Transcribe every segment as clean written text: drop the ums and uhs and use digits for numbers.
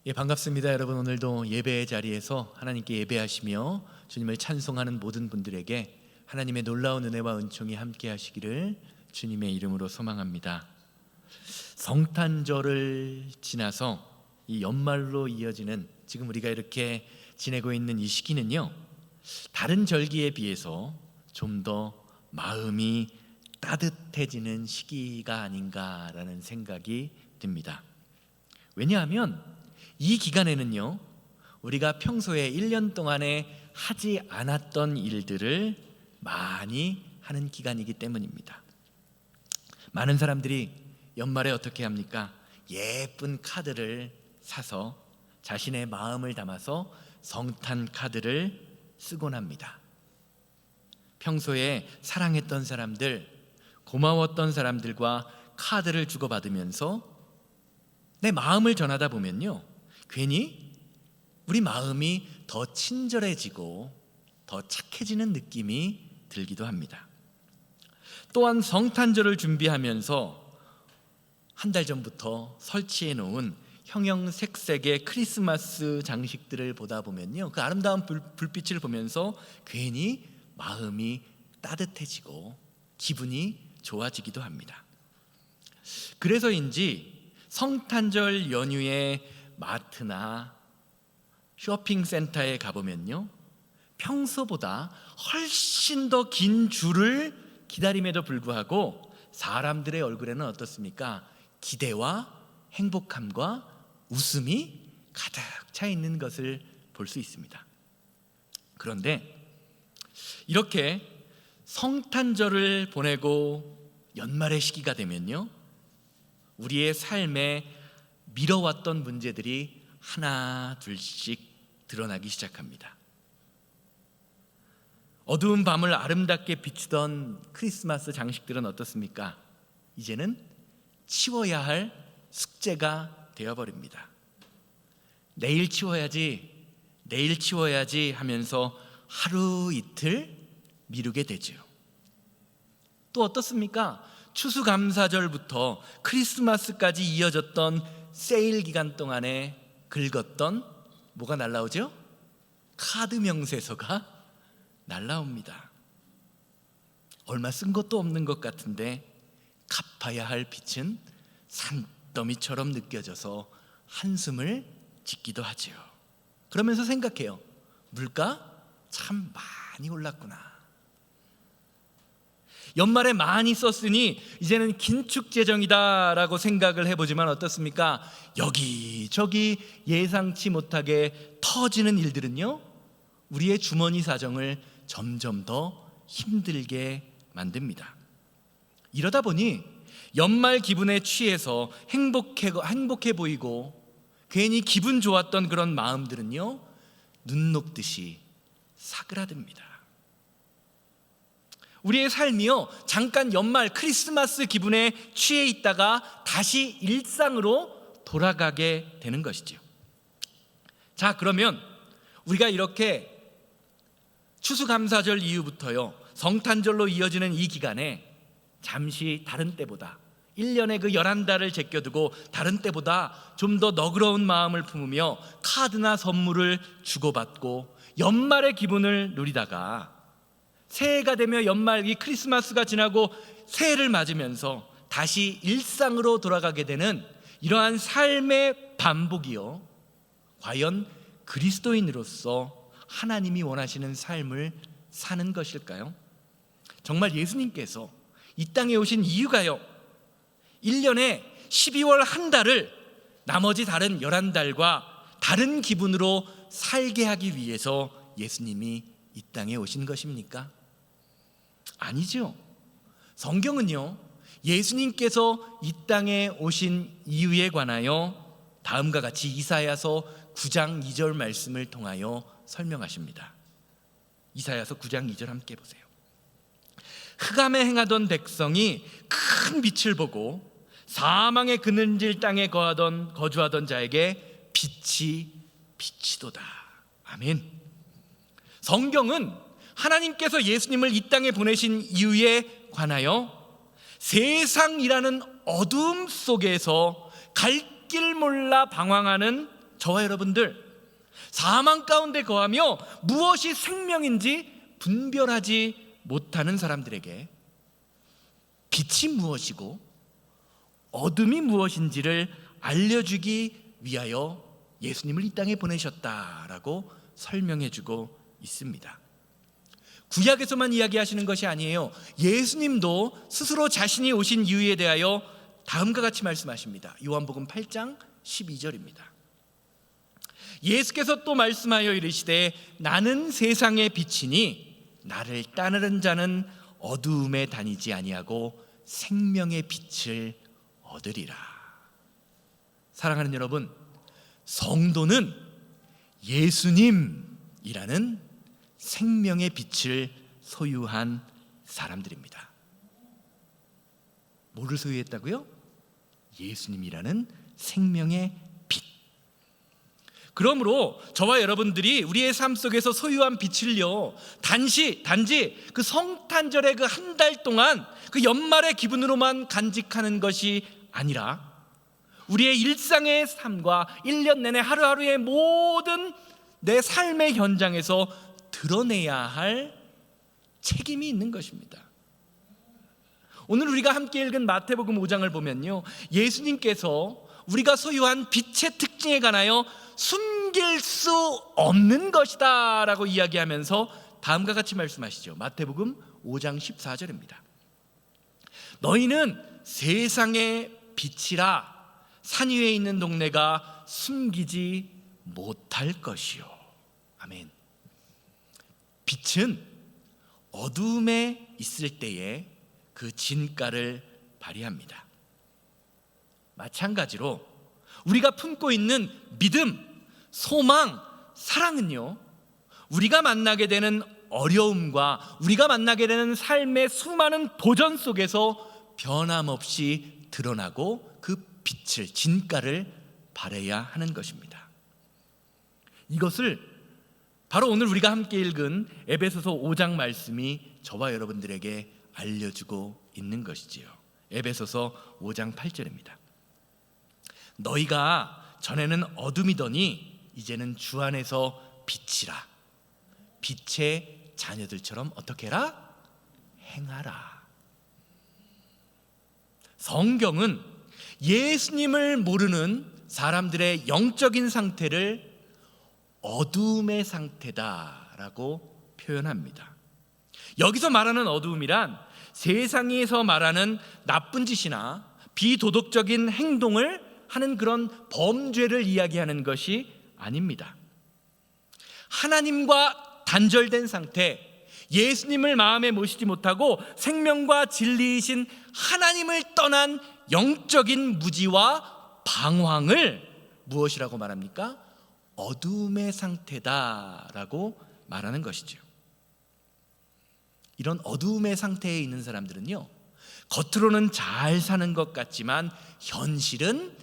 예, 반갑습니다. 여러분, 오늘도 예배의 자리에서 하나님께 예배하시며 주님을 찬송하는 모든 분들에게 하나님의 놀라운 은혜와 은총이 함께 하시기를 주님의 이름으로 소망합니다. 성탄절을 지나서 이 연말로 이어지는 지금 우리가 이렇게 지내고 있는 이 시기는요, 다른 절기에 비해서 좀 더 마음이 따뜻해지는 시기가 아닌가라는 생각이 듭니다. 왜냐하면 이 기간에는요, 우리가 평소에 1년 동안에 하지 않았던 일들을 많이 하는 기간이기 때문입니다. 많은 사람들이 연말에 어떻게 합니까? 예쁜 카드를 사서 자신의 마음을 담아서 성탄 카드를 쓰곤 합니다. 평소에 사랑했던 사람들, 고마웠던 사람들과 카드를 주고받으면서 내 마음을 전하다 보면요, 괜히 우리 마음이 더 친절해지고 더 착해지는 느낌이 들기도 합니다. 또한 성탄절을 준비하면서 한 달 전부터 설치해 놓은 형형색색의 크리스마스 장식들을 보다 보면요, 그 아름다운 불빛을 보면서 괜히 마음이 따뜻해지고 기분이 좋아지기도 합니다. 그래서인지 성탄절 연휴에 마트나 쇼핑센터에 가보면요, 평소보다 훨씬 더 긴 줄을 기다림에도 불구하고 사람들의 얼굴에는 어떻습니까? 기대와 행복함과 웃음이 가득 차 있는 것을 볼 수 있습니다. 그런데 이렇게 성탄절을 보내고 연말의 시기가 되면요, 우리의 삶에 미뤄왔던 문제들이 하나 둘씩 드러나기 시작합니다. 어두운 밤을 아름답게 비추던 크리스마스 장식들은 어떻습니까? 이제는 치워야 할 숙제가 되어버립니다. 내일 치워야지 하면서 하루 이틀 미루게 되죠. 또 어떻습니까? 추수감사절부터 크리스마스까지 이어졌던 세일 기간 동안에 긁었던 뭐가 날라오죠? 카드 명세서가 날라옵니다. 얼마 쓴 것도 없는 것 같은데 갚아야 할 빚은 산더미처럼 느껴져서 한숨을 짓기도 하죠. 그러면서 생각해요. 물가 참 많이 올랐구나. 연말에 많이 썼으니 이제는 긴축 재정이다라고 생각을 해보지만 어떻습니까? 여기저기 예상치 못하게 터지는 일들은요, 우리의 주머니 사정을 점점 더 힘들게 만듭니다. 이러다 보니 연말 기분에 취해서 행복해 보이고 괜히 기분 좋았던 그런 마음들은요, 눈 녹듯이 사그라듭니다. 우리의 삶이요, 잠깐 연말 크리스마스 기분에 취해 있다가 다시 일상으로 돌아가게 되는 것이죠. 자, 그러면 우리가 이렇게 추수감사절 이후부터요, 성탄절로 이어지는 이 기간에 잠시 다른 때보다 1년의 그 11달을 제껴두고 다른 때보다 좀 더 너그러운 마음을 품으며 카드나 선물을 주고받고 연말의 기분을 누리다가 새해가 되며 연말 이 크리스마스가 지나고 새해를 맞으면서 다시 일상으로 돌아가게 되는 이러한 삶의 반복이요, 과연 그리스도인으로서 하나님이 원하시는 삶을 사는 것일까요? 정말 예수님께서 이 땅에 오신 이유가요, 1년에 12월 한 달을 나머지 다른 11달과 다른 기분으로 살게 하기 위해서 예수님이 이 땅에 오신 것입니까? 아니죠. 성경은요, 예수님께서 이 땅에 오신 이유에 관하여 다음과 같이 이사야서 9장 2절 말씀을 통하여 설명하십니다. 이사야서 9장 2절 함께 보세요. 흑암에 행하던 백성이 큰 빛을 보고 사망의 그늘질 땅에 거주하던 자에게 빛이 비치도다. 아멘. 성경은 하나님께서 예수님을 이 땅에 보내신 이유에 관하여 세상이라는 어둠 속에서 갈 길 몰라 방황하는 저와 여러분들, 사망 가운데 거하며 무엇이 생명인지 분별하지 못하는 사람들에게 빛이 무엇이고 어둠이 무엇인지를 알려주기 위하여 예수님을 이 땅에 보내셨다라고 설명해주고 있습니다. 구약에서만 이야기하시는 것이 아니에요. 예수님도 스스로 자신이 오신 이유에 대하여 다음과 같이 말씀하십니다. 요한복음 8장 12절입니다. 예수께서 또 말씀하여 이르시되 나는 세상의 빛이니 나를 따르는 자는 어두움에 다니지 아니하고 생명의 빛을 얻으리라. 사랑하는 여러분, 성도는 예수님이라는 생명의 빛을 소유한 사람들입니다. 뭐를 소유했다고요? 예수님이라는 생명의 빛. 그러므로 저와 여러분들이 우리의 삶 속에서 소유한 빛을요, 단지 그 성탄절의 그 한 달 동안 그 연말의 기분으로만 간직하는 것이 아니라 우리의 일상의 삶과 1년 내내 하루하루의 모든 내 삶의 현장에서 드러내야 할 책임이 있는 것입니다. 오늘 우리가 함께 읽은 마태복음 5장을 보면요, 예수님께서 우리가 소유한 빛의 특징에 관하여 숨길 수 없는 것이다 라고 이야기하면서 다음과 같이 말씀하시죠. 마태복음 5장 14절입니다. 너희는 세상의 빛이라 산 위에 있는 동네가 숨기지 못할 것이요. 아멘. 빛은 어두움에 있을 때에 그 진가를 발휘합니다. 마찬가지로 우리가 품고 있는 믿음, 소망, 사랑은요, 우리가 만나게 되는 어려움과 우리가 만나게 되는 삶의 수많은 도전 속에서 변함없이 드러나고 그 빛을, 진가를 발해야 하는 것입니다. 이것을 바로 오늘 우리가 함께 읽은 에베소서 5장 말씀이 저와 여러분들에게 알려주고 있는 것이지요. 에베소서 5장 8절입니다. 너희가 전에는 어둠이더니 이제는 주 안에서 빛이라. 빛의 자녀들처럼 어떻게 해라? 행하라. 성경은 예수님을 모르는 사람들의 영적인 상태를 어두움의 상태다라고 표현합니다. 여기서 말하는 어두움이란 세상에서 말하는 나쁜 짓이나 비도덕적인 행동을 하는 그런 범죄를 이야기하는 것이 아닙니다. 하나님과 단절된 상태, 예수님을 마음에 모시지 못하고 생명과 진리이신 하나님을 떠난 영적인 무지와 방황을 무엇이라고 말합니까? 어두움의 상태다라고 말하는 것이죠. 이런 어두움의 상태에 있는 사람들은요, 겉으로는 잘 사는 것 같지만 현실은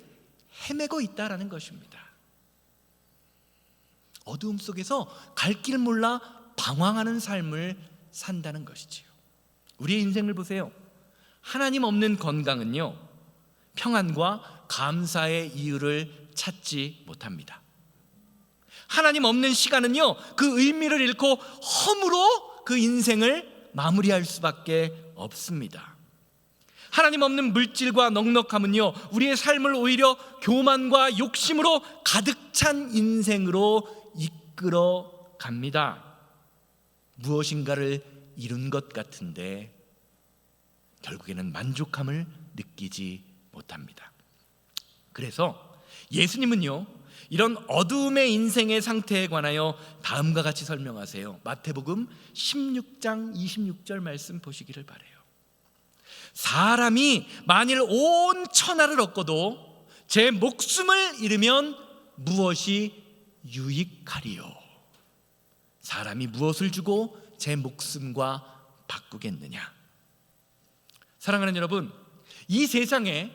헤매고 있다라는 것입니다. 어두움 속에서 갈 길 몰라 방황하는 삶을 산다는 것이지요. 우리의 인생을 보세요. 하나님 없는 건강은요, 평안과 감사의 이유를 찾지 못합니다. 하나님 없는 시간은요, 그 의미를 잃고 허무로 그 인생을 마무리할 수밖에 없습니다. 하나님 없는 물질과 넉넉함은요, 우리의 삶을 오히려 교만과 욕심으로 가득 찬 인생으로 이끌어 갑니다. 무엇인가를 이룬 것 같은데 결국에는 만족함을 느끼지 못합니다. 그래서 예수님은요, 이런 어두움의 인생의 상태에 관하여 다음과 같이 설명하세요. 마태복음 16장 26절 말씀 보시기를 바라요. 사람이 만일 온 천하를 얻고도 제 목숨을 잃으면 무엇이 유익하리요? 사람이 무엇을 주고 제 목숨과 바꾸겠느냐? 사랑하는 여러분, 이 세상에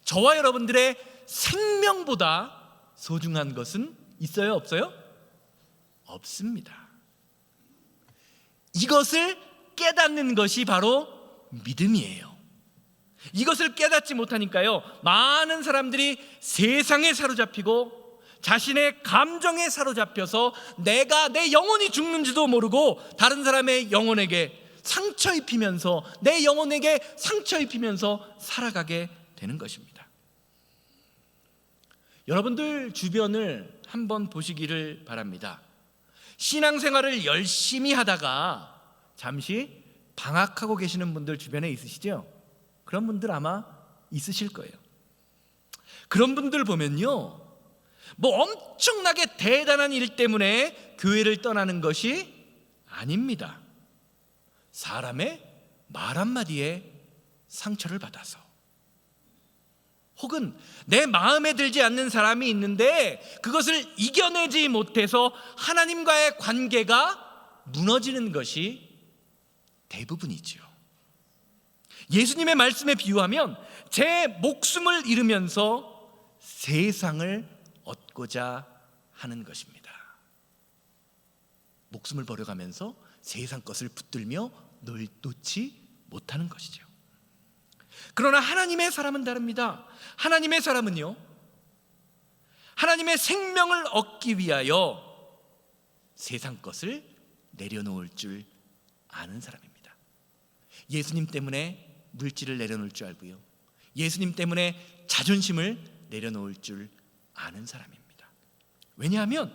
저와 여러분들의 생명보다 소중한 것은 있어요, 없어요? 없습니다. 이것을 깨닫는 것이 바로 믿음이에요. 이것을 깨닫지 못하니까요, 많은 사람들이 세상에 사로잡히고 자신의 감정에 사로잡혀서 내가 내 영혼이 죽는지도 모르고 다른 사람의 영혼에게 상처 입히면서 내 영혼에게 상처 입히면서 살아가게 되는 것입니다. 여러분들 주변을 한번 보시기를 바랍니다. 신앙생활을 열심히 하다가 잠시 방학하고 계시는 분들 주변에 있으시죠? 그런 분들 아마 있으실 거예요. 그런 분들 보면요, 뭐 엄청나게 대단한 일 때문에 교회를 떠나는 것이 아닙니다. 사람의 말 한마디에 상처를 받아서, 혹은 내 마음에 들지 않는 사람이 있는데 그것을 이겨내지 못해서 하나님과의 관계가 무너지는 것이 대부분이죠. 예수님의 말씀에 비유하면 제 목숨을 잃으면서 세상을 얻고자 하는 것입니다. 목숨을 버려가면서 세상 것을 붙들며 놓지 못하는 것이죠. 그러나 하나님의 사람은 다릅니다. 하나님의 사람은요, 하나님의 생명을 얻기 위하여 세상 것을 내려놓을 줄 아는 사람입니다. 예수님 때문에 물질을 내려놓을 줄 알고요, 예수님 때문에 자존심을 내려놓을 줄 아는 사람입니다. 왜냐하면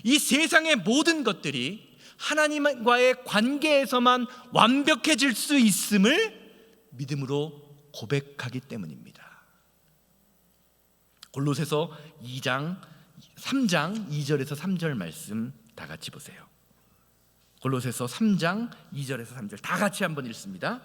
이 세상의 모든 것들이 하나님과의 관계에서만 완벽해질 수 있음을 믿음으로 고백하기 때문입니다. 골로새서 3장 2절에서 3절 말씀 다 같이 보세요. 골로새서 3장 2절에서 3절 다 같이 한번 읽습니다.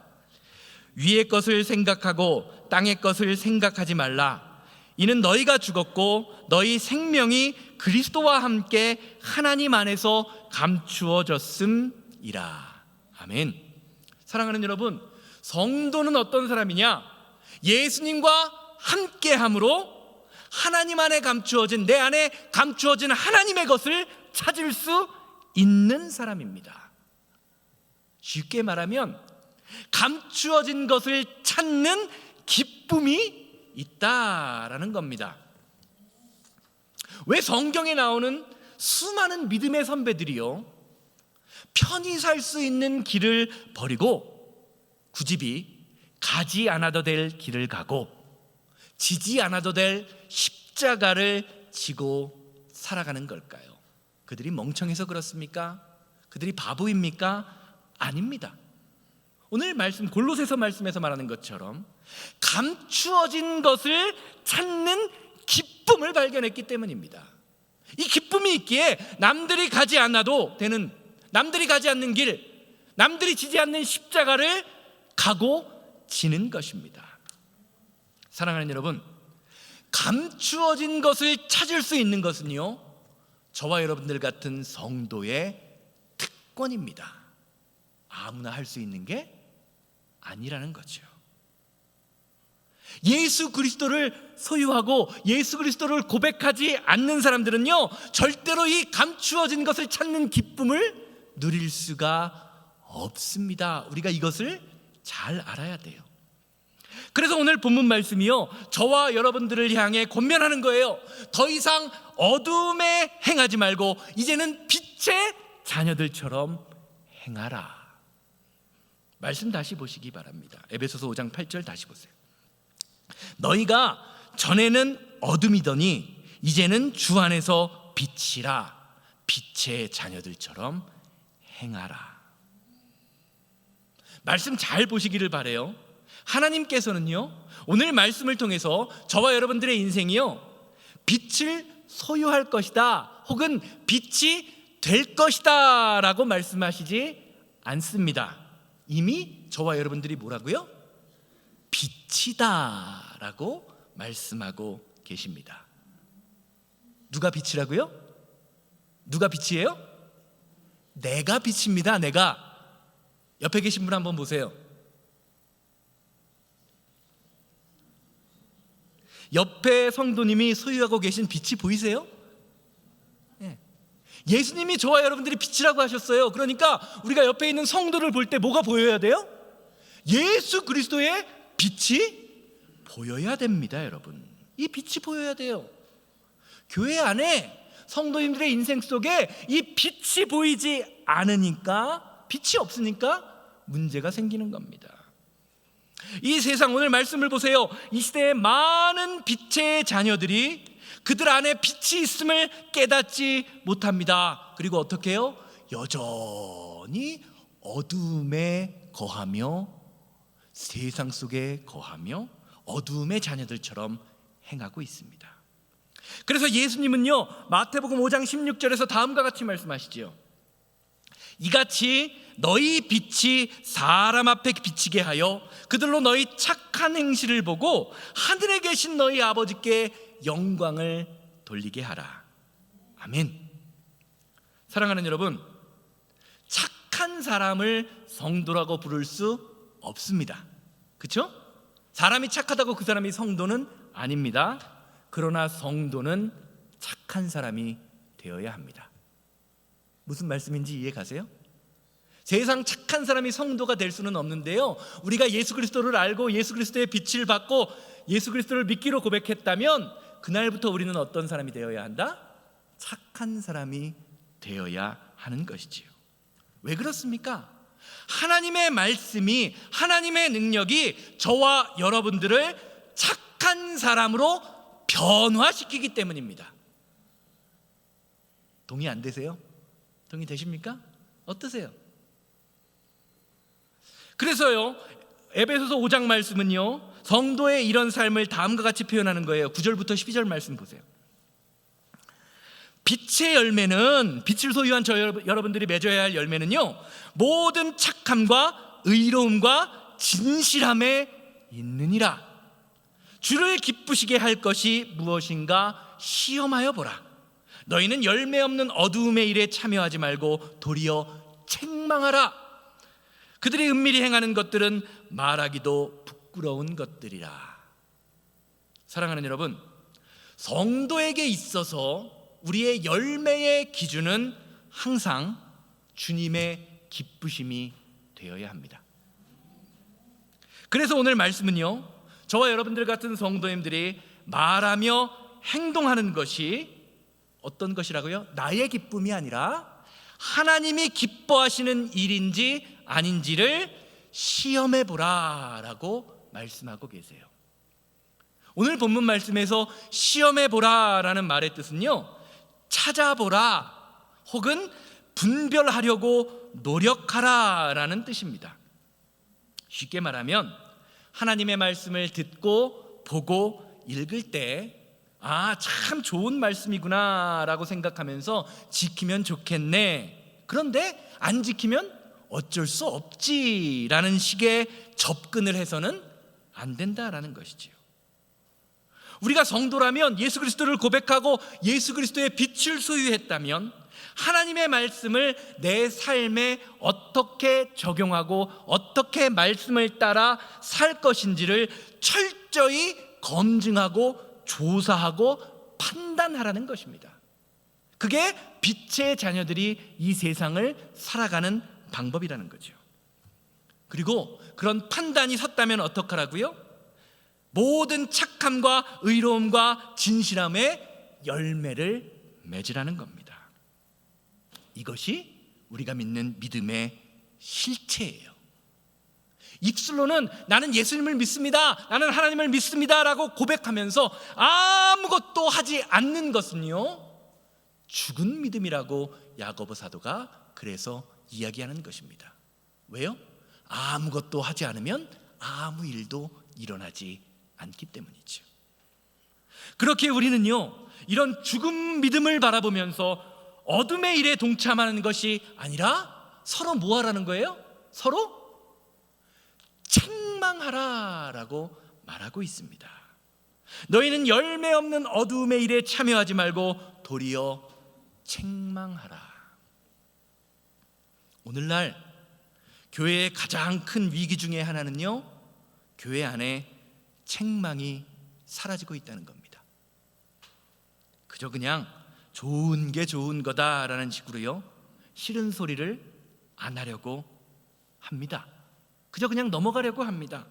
위의 것을 생각하고 땅의 것을 생각하지 말라. 이는 너희가 죽었고 너희 생명이 그리스도와 함께 하나님 안에서 감추어졌음이라. 아멘. 사랑하는 여러분, 성도는 어떤 사람이냐? 예수님과 함께함으로 하나님 안에 감추어진, 내 안에 감추어진 하나님의 것을 찾을 수 있는 사람입니다. 쉽게 말하면 감추어진 것을 찾는 기쁨이 있다라는 겁니다. 왜 성경에 나오는 수많은 믿음의 선배들이요, 편히 살 수 있는 길을 버리고 굳이 가지 않아도 될 길을 가고 지지 않아도 될 십자가를 지고 살아가는 걸까요? 그들이 멍청해서 그렇습니까? 그들이 바보입니까? 아닙니다. 오늘 말씀, 골로새서 말씀에서 말하는 것처럼 감추어진 것을 찾는 기쁨을 발견했기 때문입니다. 이 기쁨이 있기에 남들이 가지 않아도 되는, 남들이 가지 않는 길, 남들이 지지 않는 십자가를 가고 지는 것입니다. 사랑하는 여러분, 감추어진 것을 찾을 수 있는 것은요, 저와 여러분들 같은 성도의 특권입니다. 아무나 할 수 있는 게 아니라는 거죠. 예수 그리스도를 소유하고 예수 그리스도를 고백하지 않는 사람들은요, 절대로 이 감추어진 것을 찾는 기쁨을 누릴 수가 없습니다. 우리가 이것을 잘 알아야 돼요. 그래서 오늘 본문 말씀이요, 저와 여러분들을 향해 권면하는 거예요. 더 이상 어둠에 행하지 말고 이제는 빛의 자녀들처럼 행하라. 말씀 다시 보시기 바랍니다. 에베소서 5장 8절 다시 보세요. 너희가 전에는 어둠이더니 이제는 주 안에서 빛이라. 빛의 자녀들처럼 행하라. 말씀 잘 보시기를 바라요. 하나님께서는요, 오늘 말씀을 통해서 저와 여러분들의 인생이요, 빛을 소유할 것이다, 혹은 빛이 될 것이다 라고 말씀하시지 않습니다. 이미 저와 여러분들이 뭐라고요? 빛이다 라고 말씀하고 계십니다. 누가 빛이라고요? 누가 빛이에요? 내가 빛입니다. 내가. 옆에 계신 분 한번 보세요. 옆에 성도님이 소유하고 계신 빛이 보이세요? 예수님이 저와 여러분들이 빛이라고 하셨어요. 그러니까 우리가 옆에 있는 성도를 볼 때 뭐가 보여야 돼요? 예수 그리스도의 빛이 보여야 됩니다. 여러분, 이 빛이 보여야 돼요. 교회 안에 성도님들의 인생 속에 이 빛이 보이지 않으니까, 빛이 없으니까 문제가 생기는 겁니다. 이 세상, 오늘 말씀을 보세요. 이 시대의 많은 빛의 자녀들이 그들 안에 빛이 있음을 깨닫지 못합니다. 그리고 어떻게 해요? 여전히 어둠에 거하며, 세상 속에 거하며 어둠의 자녀들처럼 행하고 있습니다. 그래서 예수님은요, 마태복음 5장 16절에서 다음과 같이 말씀하시죠. 이같이 너희 빛이 사람 앞에 비치게 하여 그들로 너희 착한 행실을 보고 하늘에 계신 너희 아버지께 영광을 돌리게 하라. 아멘. 사랑하는 여러분, 착한 사람을 성도라고 부를 수 없습니다. 그렇죠? 사람이 착하다고 그 사람이 성도는 아닙니다. 그러나 성도는 착한 사람이 되어야 합니다. 무슨 말씀인지 이해 가세요? 세상 착한 사람이 성도가 될 수는 없는데요, 우리가 예수 그리스도를 알고 예수 그리스도의 빛을 받고 예수 그리스도를 믿기로 고백했다면 그날부터 우리는 어떤 사람이 되어야 한다? 착한 사람이 되어야 하는 것이지요. 왜 그렇습니까? 하나님의 말씀이, 하나님의 능력이 저와 여러분들을 착한 사람으로 변화시키기 때문입니다. 동의 안 되세요? 동의 되십니까? 어떠세요? 그래서요, 에베소서 5장 말씀은요, 성도의 이런 삶을 다음과 같이 표현하는 거예요. 9절부터 12절 말씀 보세요. 빛의 열매는, 빛을 소유한 저 여러분들이 맺어야 할 열매는요, 모든 착함과 의로움과 진실함에 있느니라. 주를 기쁘시게 할 것이 무엇인가 시험하여 보라. 너희는 열매 없는 어두움의 일에 참여하지 말고 도리어 책망하라. 그들이 은밀히 행하는 것들은 말하기도 부끄러운 것들이라. 사랑하는 여러분, 성도에게 있어서 우리의 열매의 기준은 항상 주님의 기쁘심이 되어야 합니다. 그래서 오늘 말씀은요, 저와 여러분들 같은 성도님들이 말하며 행동하는 것이 어떤 것이라고요? 나의 기쁨이 아니라 하나님이 기뻐하시는 일인지 아닌지를 시험해 보라라고 말씀하고 계세요. 오늘 본문 말씀에서 시험해 보라라는 말의 뜻은요, 찾아보라 혹은 분별하려고 노력하라라는 뜻입니다. 쉽게 말하면 하나님의 말씀을 듣고 보고 읽을 때 참 좋은 말씀이구나 라고 생각하면서 지키면 좋겠네, 그런데 안 지키면 어쩔 수 없지라는 식의 접근을 해서는 안 된다라는 것이지요. 우리가 성도라면, 예수 그리스도를 고백하고 예수 그리스도의 빛을 소유했다면 하나님의 말씀을 내 삶에 어떻게 적용하고 어떻게 말씀을 따라 살 것인지를 철저히 검증하고 조사하고 판단하라는 것입니다. 그게 빛의 자녀들이 이 세상을 살아가는 방법이라는 거죠. 그리고 그런 판단이 섰다면 어떡하라고요? 모든 착함과 의로움과 진실함의 열매를 맺으라는 겁니다. 이것이 우리가 믿는 믿음의 실체예요. 입술로는 나는 예수님을 믿습니다, 나는 하나님을 믿습니다 라고 고백하면서 아무것도 하지 않는 것은요, 죽은 믿음이라고 야고보 사도가 그래서 이야기하는 것입니다. 왜요? 아무것도 하지 않으면 아무 일도 일어나지 않기 때문이죠. 그렇게 우리는요, 이런 죽은 믿음을 바라보면서 어둠의 일에 동참하는 것이 아니라 서로 뭐 하라는 거예요? 서로 책망하라라고 말하고 있습니다. 너희는 열매 없는 어둠의 일에 참여하지 말고 도리어 책망하라. 오늘날 교회의 가장 큰 위기 중에 하나는요, 교회 안에 책망이 사라지고 있다는 겁니다. 그저 그냥 좋은 게 좋은 거다라는 식으로요, 싫은 소리를 안 하려고 합니다. 그저 그냥 넘어가려고 합니다.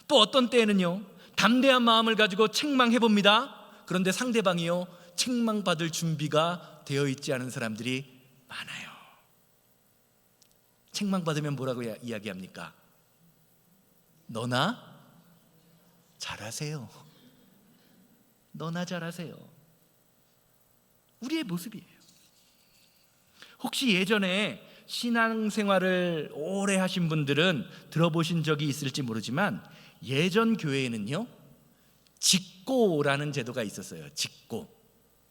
또 어떤 때에는요, 담대한 마음을 가지고 책망해 봅니다. 그런데 상대방이요, 책망받을 준비가 되어 있지 않은 사람들이 많아요. 책망받으면 뭐라고 이야기합니까? 너나 잘하세요. 너나 잘하세요. 우리의 모습이에요. 혹시 예전에 신앙생활을 오래 하신 분들은 들어보신 적이 있을지 모르지만 예전 교회에는요, 직고라는 제도가 있었어요. 직고.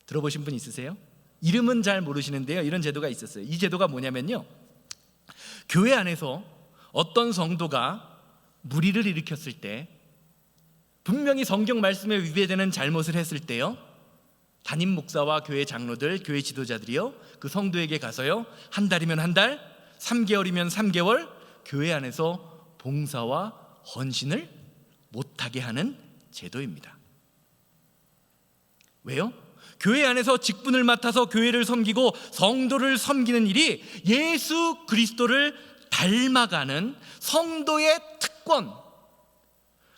들어보신 분 있으세요? 이름은 잘 모르시는데요, 이런 제도가 있었어요. 이 제도가 뭐냐면요, 교회 안에서 어떤 성도가 무리를 일으켰을 때, 분명히 성경 말씀에 위배되는 잘못을 했을 때요, 담임 목사와 교회 장로들, 교회 지도자들이요, 그 성도에게 가서요, 한 달이면 한 달, 3개월이면 3개월 교회 안에서 봉사와 헌신을 못하게 하는 제도입니다. 왜요? 교회 안에서 직분을 맡아서 교회를 섬기고 성도를 섬기는 일이 예수 그리스도를 닮아가는 성도의 특권,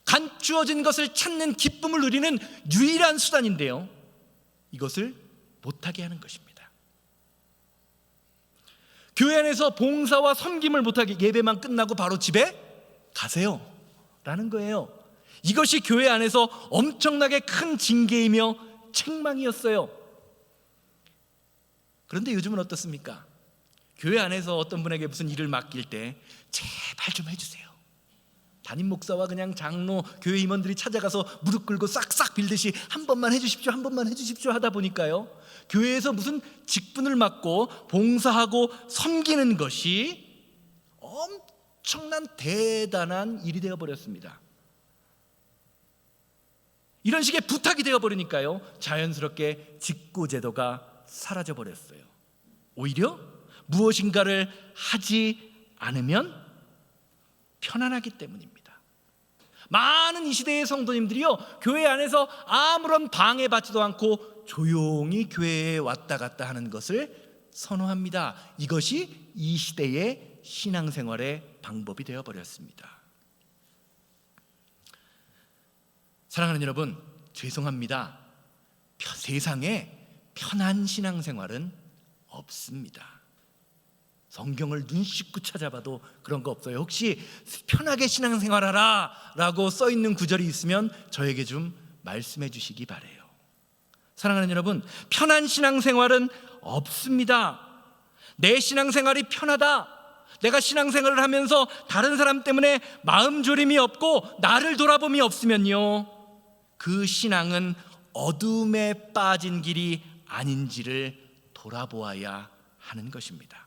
간주어진 것을 찾는 기쁨을 누리는 유일한 수단인데요, 이것을 못하게 하는 것입니다. 교회 안에서 봉사와 섬김을 못하게, 예배만 끝나고 바로 집에 가세요 라는 거예요. 이것이 교회 안에서 엄청나게 큰 징계이며 책망이었어요. 그런데 요즘은 어떻습니까? 교회 안에서 어떤 분에게 무슨 일을 맡길 때 제발 좀 해주세요, 담임 목사와 그냥 장로, 교회 임원들이 찾아가서 무릎 꿇고 싹싹 빌듯이 한 번만 해주십시오, 한 번만 해주십시오 하다 보니까요, 교회에서 무슨 직분을 맡고 봉사하고 섬기는 것이 엄청난 대단한 일이 되어버렸습니다. 이런 식의 부탁이 되어버리니까요, 자연스럽게 직고제도가 사라져버렸어요. 오히려 무엇인가를 하지 않으면 편안하기 때문입니다. 많은 이 시대의 성도님들이요, 교회 안에서 아무런 방해받지도 않고 조용히 교회에 왔다 갔다 하는 것을 선호합니다. 이것이 이 시대의 신앙생활의 방법이 되어버렸습니다. 사랑하는 여러분, 죄송합니다. 세상에 편한 신앙생활은 없습니다. 성경을 눈 씻고 찾아봐도 그런 거 없어요. 혹시 편하게 신앙생활하라 라고 써있는 구절이 있으면 저에게 좀 말씀해 주시기 바라요. 사랑하는 여러분, 편한 신앙생활은 없습니다. 내 신앙생활이 편하다, 내가 신앙생활을 하면서 다른 사람 때문에 마음 졸임이 없고 나를 돌아봄이 없으면요, 그 신앙은 어둠에 빠진 길이 아닌지를 돌아보아야 하는 것입니다.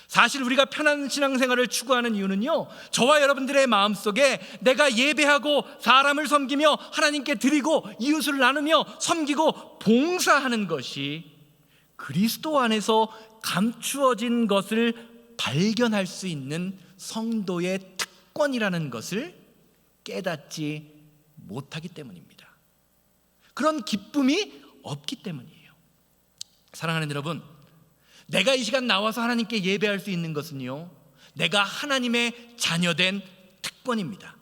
사실 우리가 편한 신앙생활을 추구하는 이유는요, 저와 여러분들의 마음속에 내가 예배하고 사람을 섬기며 하나님께 드리고 이웃을 나누며 섬기고 봉사하는 것이 그리스도 안에서 감추어진 것을 발견할 수 있는 성도의 특권이라는 것을 깨닫지 못하기 때문입니다. 그런 기쁨이 없기 때문이에요. 사랑하는 여러분, 내가 이 시간 나와서 하나님께 예배할 수 있는 것은요, 내가 하나님의 자녀된 특권입니다.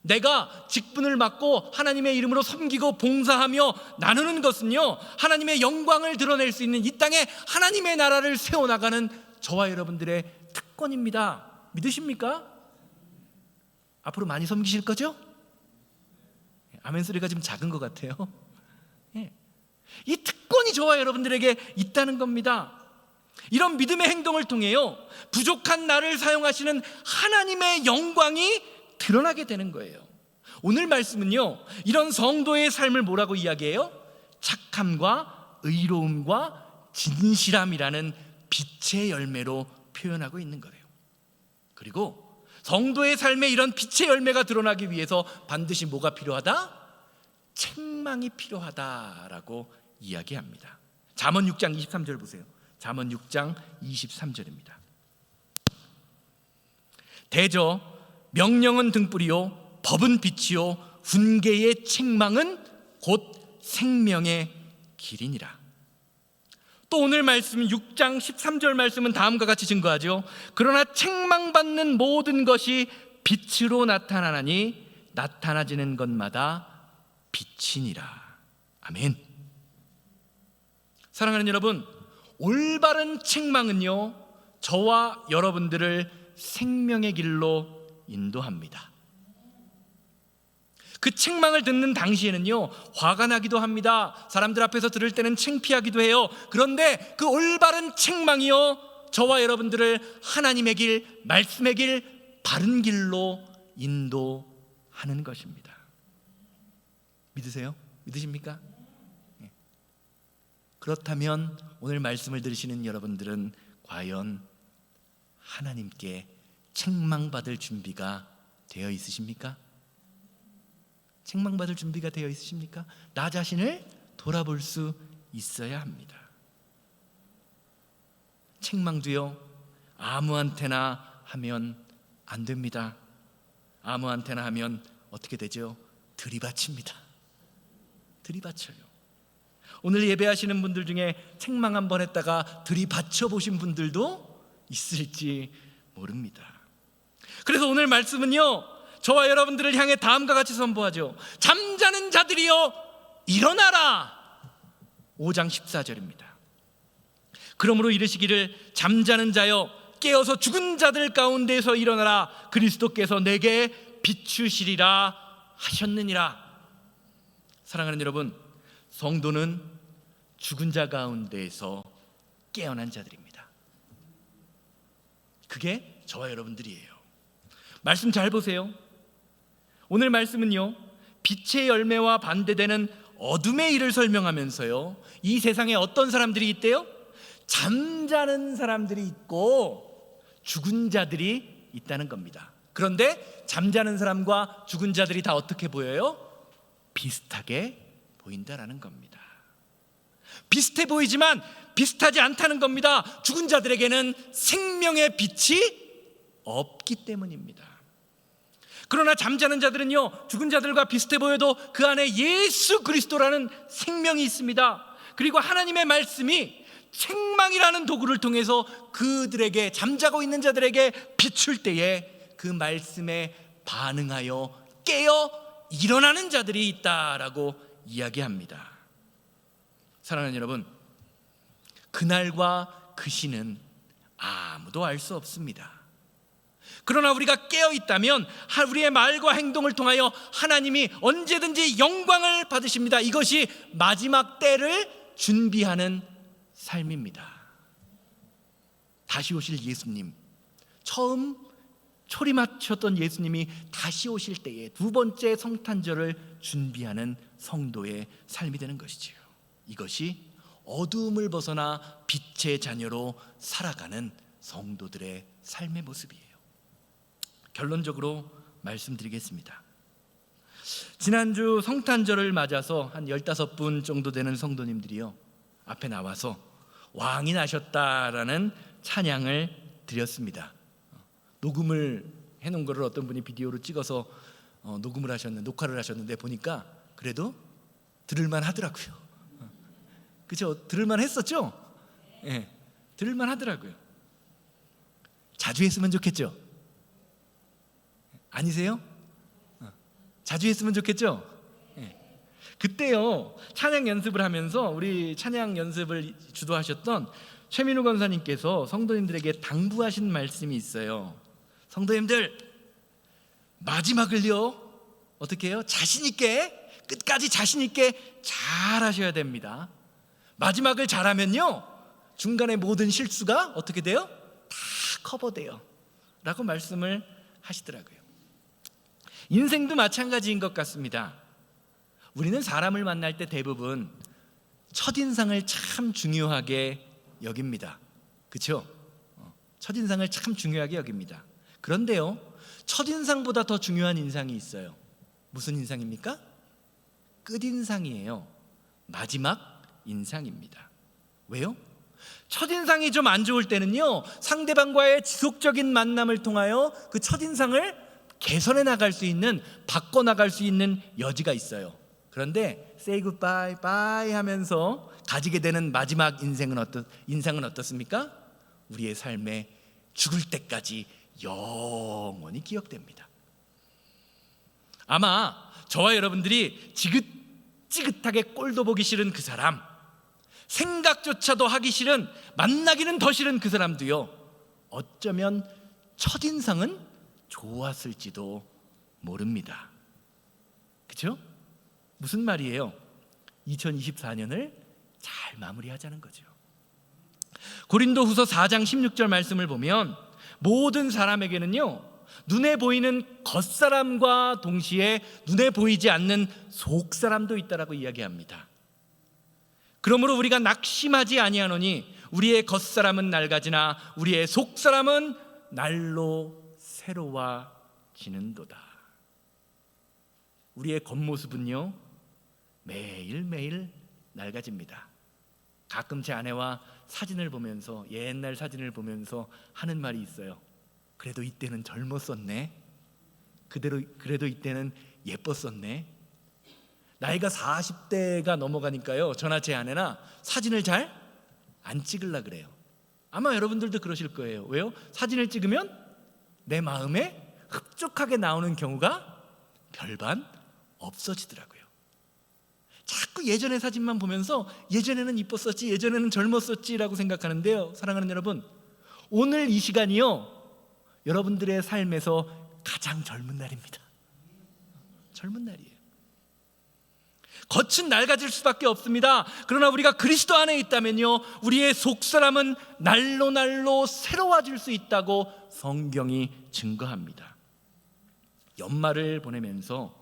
내가 직분을 맡고 하나님의 이름으로 섬기고 봉사하며 나누는 것은요, 하나님의 영광을 드러낼 수 있는 이 땅에 하나님의 나라를 세워나가는 저와 여러분들의 특권입니다. 믿으십니까? 앞으로 많이 섬기실 거죠? 아멘 소리가 좀 작은 것 같아요. 이 특권이 저와 여러분들에게 있다는 겁니다. 이런 믿음의 행동을 통해요, 부족한 나를 사용하시는 하나님의 영광이 드러나게 되는 거예요. 오늘 말씀은요, 이런 성도의 삶을 뭐라고 이야기해요? 착함과 의로움과 진실함이라는 빛의 열매로 표현하고 있는 거예요. 그리고 성도의 삶에 이런 빛의 열매가 드러나기 위해서 반드시 뭐가 필요하다? 책망이 필요하다라고 이야기합니다. 잠언 6장 23절 보세요. 잠언 6장 23절입니다. 대저 명령은 등불이요 법은 빛이요 훈계의 책망은 곧 생명의 길이니라. 또 오늘 말씀 6장 13절 말씀은 다음과 같이 증거하죠. 그러나 책망받는 모든 것이 빛으로 나타나나니 나타나지는 것마다 빛이니라. 아멘. 사랑하는 여러분, 올바른 책망은요, 저와 여러분들을 생명의 길로 인도합니다. 그 책망을 듣는 당시에는요, 화가 나기도 합니다. 사람들 앞에서 들을 때는 창피하기도 해요. 그런데 그 올바른 책망이요, 저와 여러분들을 하나님의 길, 말씀의 길, 바른 길로 인도하는 것입니다. 믿으세요? 믿으십니까? 네. 그렇다면 오늘 말씀을 들으시는 여러분들은 과연 하나님께 책망받을 준비가 되어 있으십니까? 책망받을 준비가 되어 있으십니까? 나 자신을 돌아볼 수 있어야 합니다. 책망도요, 아무한테나 하면 안 됩니다. 아무한테나 하면 어떻게 되죠? 들이받칩니다. 들이받쳐요. 오늘 예배하시는 분들 중에 책망 한번 했다가 들이받쳐 보신 분들도 있을지 모릅니다. 그래서 오늘 말씀은요, 저와 여러분들을 향해 다음과 같이 선포하죠. 잠자는 자들이여 일어나라. 5장 14절입니다. 그러므로 이르시기를 잠자는 자여 깨어서 죽은 자들 가운데서 일어나라. 그리스도께서 내게 비추시리라 하셨느니라. 사랑하는 여러분, 성도는 죽은 자 가운데에서 깨어난 자들입니다. 그게 저와 여러분들이에요. 말씀 잘 보세요. 오늘 말씀은요, 빛의 열매와 반대되는 어둠의 일을 설명하면서요, 이 세상에 어떤 사람들이 있대요? 잠자는 사람들이 있고 죽은 자들이 있다는 겁니다. 그런데 잠자는 사람과 죽은 자들이 다 어떻게 보여요? 비슷하게 보인다라는 겁니다. 비슷해 보이지만 비슷하지 않다는 겁니다. 죽은 자들에게는 생명의 빛이 없기 때문입니다. 그러나 잠자는 자들은요, 죽은 자들과 비슷해 보여도 그 안에 예수 그리스도라는 생명이 있습니다. 그리고 하나님의 말씀이 책망이라는 도구를 통해서 그들에게, 잠자고 있는 자들에게 비출 때에 그 말씀에 반응하여 깨어 일어나는 자들이 있다라고 이야기합니다. 사랑하는 여러분, 그날과 그 시는 아무도 알 수 없습니다. 그러나 우리가 깨어 있다면 우리의 말과 행동을 통하여 하나님이 언제든지 영광을 받으십니다. 이것이 마지막 때를 준비하는 삶입니다. 다시 오실 예수님, 처음 초림하셨던 예수님이 다시 오실 때에 두 번째 성탄절을 준비하는 성도의 삶이 되는 것이지요. 이것이 어두움을 벗어나 빛의 자녀로 살아가는 성도들의 삶의 모습이에요. 결론적으로 말씀드리겠습니다. 지난주 성탄절을 맞아서 한 15분 정도 되는 성도님들이요, 앞에 나와서 왕이 나셨다라는 찬양을 드렸습니다. 녹음을 해놓은 거를 어떤 분이 비디오로 찍어서 녹화를 하셨는데 보니까 그래도 들을만 하더라고요. 그렇죠? 들을만 했었죠? 네, 들을만 하더라고요. 자주 했으면 좋겠죠? 아니세요? 자주 했으면 좋겠죠? 그때요, 찬양 연습을 하면서 우리 찬양 연습을 주도하셨던 최민우 권사님께서 성도님들에게 당부하신 말씀이 있어요. 성도님들, 마지막을요, 어떻게 해요? 자신 있게, 끝까지 자신 있게 잘 하셔야 됩니다. 마지막을 잘하면요, 중간에 모든 실수가 어떻게 돼요? 다 커버돼요 라고 말씀을 하시더라고요. 인생도 마찬가지인 것 같습니다. 우리는 사람을 만날 때 대부분 첫인상을 참 중요하게 여깁니다. 그렇죠? 첫인상을 참 중요하게 여깁니다. 그런데요, 첫인상보다 더 중요한 인상이 있어요. 무슨 인상입니까? 끝인상이에요. 마지막 인상입니다. 왜요? 첫인상이 좀 안 좋을 때는요, 상대방과의 지속적인 만남을 통하여 그 첫인상을 개선해 나갈 수 있는, 바꿔 나갈 수 있는 여지가 있어요. 그런데 say goodbye, bye 하면서 가지게 되는 마지막 인상은 어떻습니까? 우리의 삶에 죽을 때까지 영원히 기억됩니다. 아마 저와 여러분들이 지긋지긋하게 꼴도 보기 싫은 그 사람, 생각조차도 하기 싫은, 만나기는 더 싫은 그 사람도요, 어쩌면 첫인상은 좋았을지도 모릅니다. 그렇죠? 무슨 말이에요? 2024년을 잘 마무리하자는 거죠. 고린도후서 4장 16절 말씀을 보면 모든 사람에게는요, 눈에 보이는 겉사람과 동시에 눈에 보이지 않는 속사람도 있다라고 이야기합니다. 그러므로 우리가 낙심하지 아니하노니 우리의 겉사람은 낡아지나 우리의 속사람은 날로 새로워지는도다. 우리의 겉모습은요, 매일매일 낡아집니다. 가끔 제 아내와 사진을 보면서, 옛날 사진을 보면서 하는 말이 있어요. 그래도 이때는 젊었었네. 그래도 이때는 예뻤었네. 나이가 40대가 넘어가니까요, 저나 제 아내나 사진을 잘 안 찍으려 그래요. 아마 여러분들도 그러실 거예요. 왜요? 사진을 찍으면 내 마음에 흡족하게 나오는 경우가 별반 없어지더라고요. 자꾸 예전의 사진만 보면서 예전에는 이뻤었지, 예전에는 젊었었지라고 생각하는데요, 사랑하는 여러분, 오늘 이 시간이요, 여러분들의 삶에서 가장 젊은 날입니다. 젊은 날이에요. 겉은 낡아질 수밖에 없습니다. 그러나 우리가 그리스도 안에 있다면요, 우리의 속사람은 날로 새로워질 수 있다고 성경이 증거합니다. 연말을 보내면서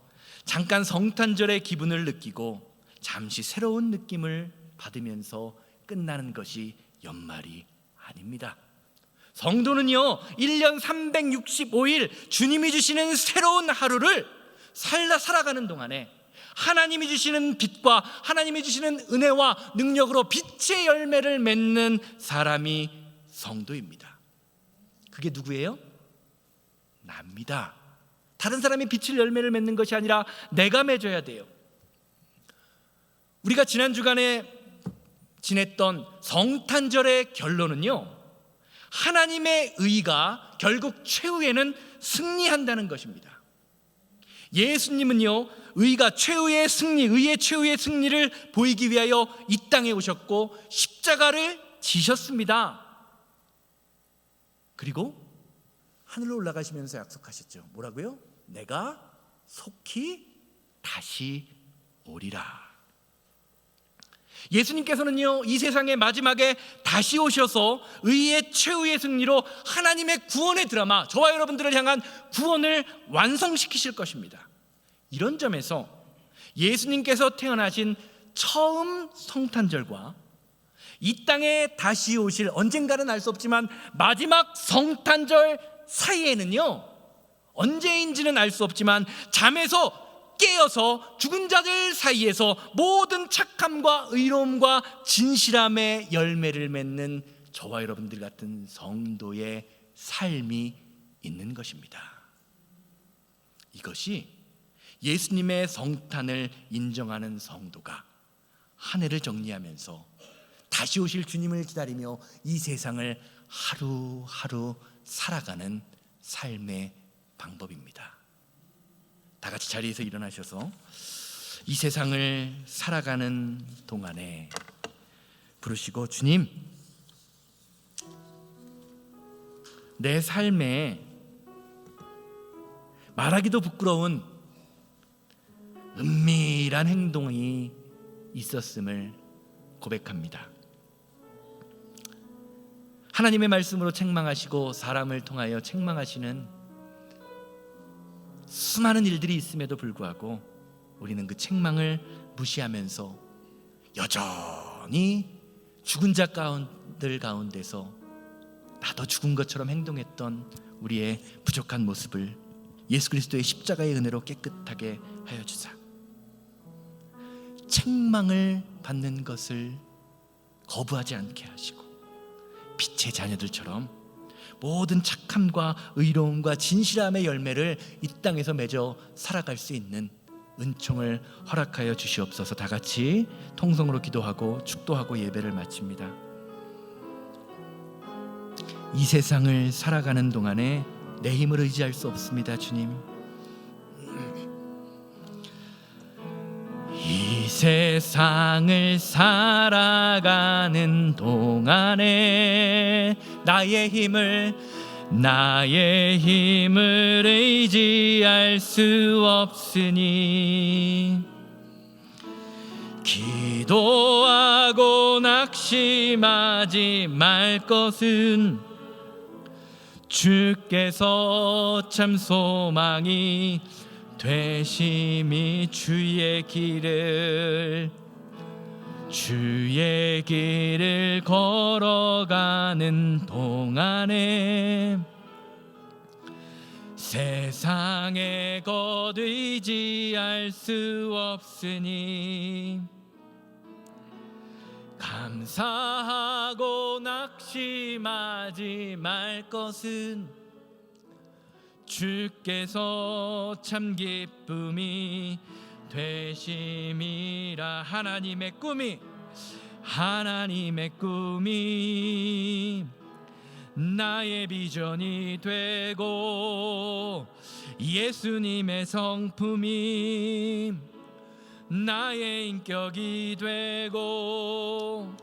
잠깐 성탄절의 기분을 느끼고 잠시 새로운 느낌을 받으면서 끝나는 것이 연말이 아닙니다. 성도는요, 1년 365일 주님이 주시는 새로운 하루를 살아가는 동안에 하나님이 주시는 빛과 하나님이 주시는 은혜와 능력으로 빛의 열매를 맺는 사람이 성도입니다. 그게 누구예요? 납니다. 다른 사람이 빛의 열매를 맺는 것이 아니라 내가 맺어야 돼요. 우리가 지난 주간에 지냈던 성탄절의 결론은요, 하나님의 의가 결국 최후에는 승리한다는 것입니다. 예수님은요, 의의 최후의 승리를 보이기 위하여 이 땅에 오셨고 십자가를 지셨습니다. 그리고 하늘로 올라가시면서 약속하셨죠. 뭐라고요? 내가 속히 다시 오리라. 예수님께서는요, 이 세상의 마지막에 다시 오셔서 의의 최후의 승리로 하나님의 구원의 드라마, 저와 여러분들을 향한 구원을 완성시키실 것입니다. 이런 점에서 예수님께서 태어나신 처음 성탄절과 이 땅에 다시 오실, 언젠가는 알 수 없지만 마지막 성탄절 사이에는요, 언제인지는 알 수 없지만 잠에서 깨어서 죽은 자들 사이에서 모든 착함과 의로움과 진실함의 열매를 맺는 저와 여러분들 같은 성도의 삶이 있는 것입니다. 이것이 예수님의 성탄을 인정하는 성도가 한 해를 정리하면서 다시 오실 주님을 기다리며 이 세상을 하루하루 살아가는 삶의 방법입니다. 다 같이 자리에서 일어나셔서 이 세상을 살아가는 동안에 부르시고, 주님, 내 삶에 말하기도 부끄러운 은밀한 행동이 있었음을 고백합니다. 하나님의 말씀으로 책망하시고 사람을 통하여 책망하시는 수많은 일들이 있음에도 불구하고 우리는 그 책망을 무시하면서 여전히 죽은 자들 가운데서 나도 죽은 것처럼 행동했던 우리의 부족한 모습을 예수 그리스도의 십자가의 은혜로 깨끗하게 하여 주사. 책망을 받는 것을 거부하지 않게 하시고 빛의 자녀들처럼 모든 착함과 의로움과 진실함의 열매를 이 땅에서 맺어 살아갈 수 있는 은총을 허락하여 주시옵소서. 다 같이 통성으로 기도하고 축도하고 예배를 마칩니다. 이 세상을 살아가는 동안에 내 힘을 의지할 수 없습니다. 주님, 이 세상을 살아가는 동안에 나의 힘을 의지할 수 없으니 기도하고 낙심하지 말 것은 주께서 참 소망이 되심이 주의 길을 걸어가는 동안에 세상의 것 의지할 수 없으니 감사하고 낙심하지 말 것은 주께서 참 기쁨이 되심이라. 하나님의 꿈이 나의 비전이 되고 예수님의 성품이 나의 인격이 되고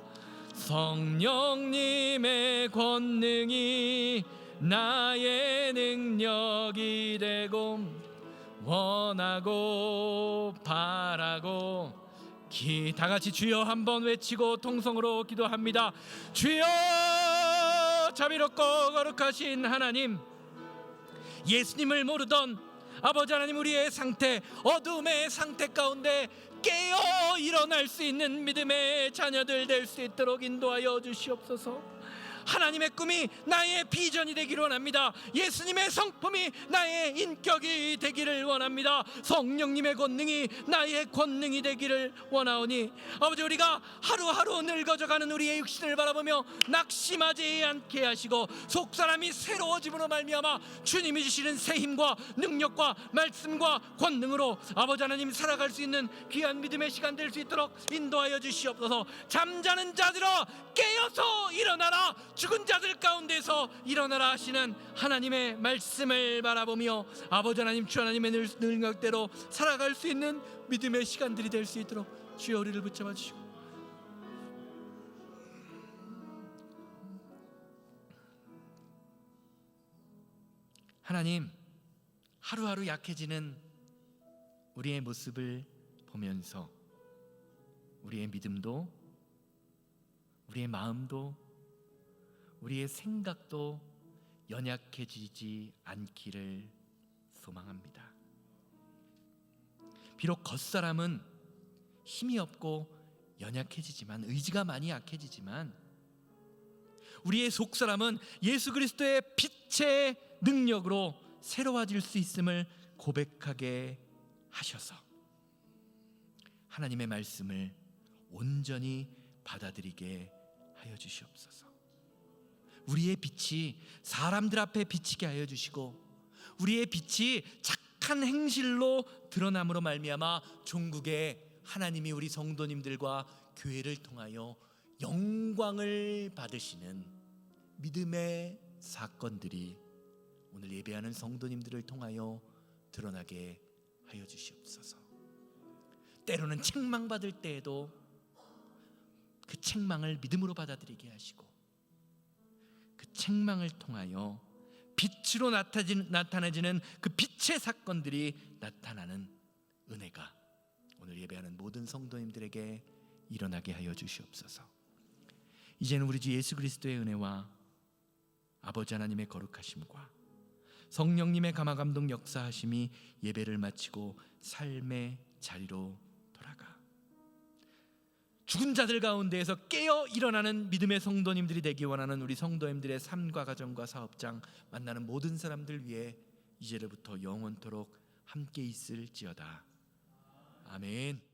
성령님의 권능이 나의 능력이 되고 원하고 바라고 다 같이 주여 한번 외치고 통성으로 기도합니다. 주여, 자비롭고 거룩하신 하나님, 예수님을 모르던 아버지 하나님, 우리의 상태, 어둠의 상태 가운데 깨어 일어날 수 있는 믿음의 자녀들 될 수 있도록 인도하여 주시옵소서. 하나님의 꿈이 나의 비전이 되기를 원합니다. 예수님의 성품이 나의 인격이 되기를 원합니다. 성령님의 권능이 나의 권능이 되기를 원하오니 아버지, 우리가 하루하루 늙어져가는 우리의 육신을 바라보며 낙심하지 않게 하시고 속사람이 새로워짐으로 말미암아 주님이 주시는 새 힘과 능력과 말씀과 권능으로 아버지 하나님 살아갈 수 있는 귀한 믿음의 시간 될 수 있도록 인도하여 주시옵소서. 잠자는 자들아 깨어서 일어나라, 죽은 자들 가운데서 일어나라 하시는 하나님의 말씀을 바라보며 아버지 하나님, 주 하나님의 능력대로 살아갈 수 있는 믿음의 시간들이 될 수 있도록 주여 우리를 붙잡아 주시고, 하나님, 하루하루 약해지는 우리의 모습을 보면서 우리의 믿음도, 우리의 마음도, 우리의 생각도 연약해지지 않기를 소망합니다. 비록 겉사람은 힘이 없고 연약해지지만, 의지가 많이 약해지지만, 우리의 속사람은 예수 그리스도의 빛의 능력으로 새로워질 수 있음을 고백하게 하셔서 하나님의 말씀을 온전히 받아들이게 하여 주시옵소서. 우리의 빛이 사람들 앞에 비치게 하여 주시고, 우리의 빛이 착한 행실로 드러남으로 말미암아 종국에 하나님이 우리 성도님들과 교회를 통하여 영광을 받으시는 믿음의 사건들이 오늘 예배하는 성도님들을 통하여 드러나게 하여 주시옵소서. 때로는 책망받을 때에도 그 책망을 믿음으로 받아들이게 하시고, 그 책망을 통하여 빛으로 나타내지는 그 빛의 사건들이 나타나는 은혜가 오늘 예배하는 모든 성도님들에게 일어나게 하여 주시옵소서. 이제는 우리 주 예수 그리스도의 은혜와 아버지 하나님의 거룩하심과 성령님의 감화감동 역사하심이 예배를 마치고 삶의 자리로 돌아가 죽은 자들 가운데에서 깨어 일어나는 믿음의 성도님들이 되기 원하는 우리 성도님들의 삶과 가정과 사업장 만나는 모든 사람들 위해 이제로부터 영원토록 함께 있을지어다. 아멘.